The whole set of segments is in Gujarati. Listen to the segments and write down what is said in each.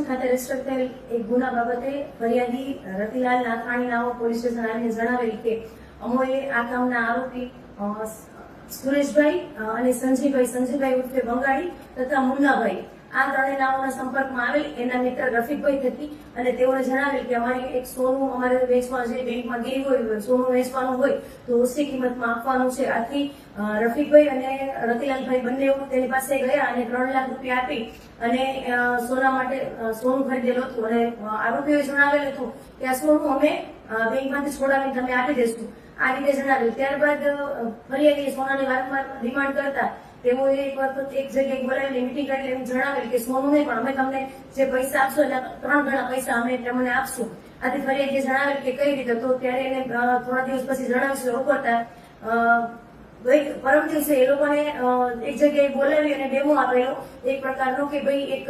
સ્ટેશન ખાતે રજીસ્ટર થયેલ એક ગુના બાબતે ફરિયાદી રતિલાલ નાથાણી નાઓ પોલીસ સ્ટેશન આવીને જણાવેલ કે અમોએ આ કામના આરોપી સુરેશભાઈ અને સંજયભાઈ ઉર્ફે બંગાળી તથા મુન્નાભાઈ આ ત્રણેય નાઓના સંપર્કમાં આવેલ એના મિત્ર રફીકભાઈ થકી અને તેઓને જણાવેલ કે અમારી એક સોનું અમારે વેચવાનું છે, બેંકમાં ગઈ હોય સોનું વેચવાનું હોય તો ઓછી કિંમતમાં આપવાનું છે. આથી રફીકભાઈ અને રતિલાલભાઈ બંને તેની પાસે ગયા અને 3 લાખ રૂપિયા આપી અને સોના માટે સોનું ખરીદેલું હતું અને આરોપીઓએ જણાવેલ હતું કે આ સોનું અમે બેંકમાંથી છોડાવીને તમે આપી દેશું, આ રીતે જણાવેલ. ત્યારબાદ ફરિયાદીએ સોનાની વારંવાર ડિમાન્ડ કરતા તેઓ એક વખત એક જગ્યાએ બોલાવીને મીટિંગ કરી એમ જણાવેલ કે સોનું નહીં પણ અમે તમને જે પૈસા આપશો એના 3 ગણા પૈસા અમે તમને આપશું. આથી ફરિયાદીએ જણાવેલ કે કઈ રીતે, તો ત્યારે એને થોડા દિવસ પછી જણાવ્યું રોકતા પરમ દિવસે એ લોકોને એક જગ્યાએ બોલાવી અને ડેમો આપેલો એક પ્રકારનો કે ભાઈ એક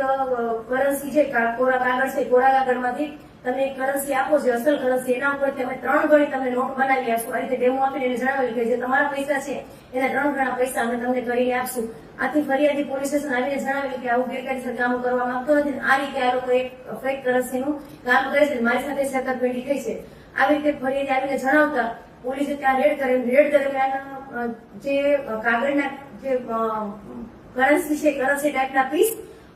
કરન્સી છે, કોરા કાગળ છે, કોરા કાગળમાંથી તમે કરન્સી આપો છો, અસલ કરન્સી, એના ઉપરથી અમે 3 ગણી તમને નોટ બનાવી આપશું. આ રીતે ડેમો આપીને એને જણાવેલું કે જે તમારા પૈસા છે એના 3 ગણા પૈસા અમે તમને કરીને આપશું. આથી ફરિયાદી પોલીસ સ્ટેશન આવીને જણાવેલું કે આવું ગેરકાયદેસર કામ કરવામાં આવતો નથી. આ રીતે આ લોકો એક ફેક કરન્સીનું કામ કરે છે, મારી સાથે છેતરપિંડી થઈ છે. આવી રીતે ફરિયાદી આવીને જણાવતા પોલીસે ત્યાં રેડ દરમિયાન જે કાગળના જે કરન્સી છે, કરન્સી ટાઈપના પીસ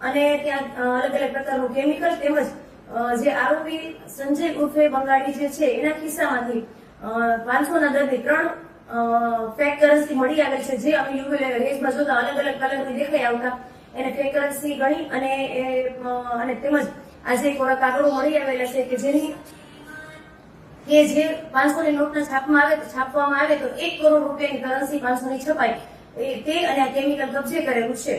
અને ત્યાં અલગ અલગ પ્રકારનું કેમિકલ તેમજ જે આરોપી સંજય ઉર્ફે બંગાળી જે છે એના ખિસ્સામાંથી 500 ના દરની 3 ફેક કરન્સી મળી આવેલ છે, જે અમે યુવી રેસમાં જોતા અલગ અલગ કલરની દેખાઈ આવતા એને ફેક કરન્સી ગણી અને તેમજ આજે કોરા કાગળો મળી આવેલા છે કે જેની કે જે 500 ની નોટના છાપવામાં આવે તો 1 કરોડ રૂપિયાની કરન્સી 500 ની છપાય તે અને આ કેમિકલ કબજે કરેલું છે.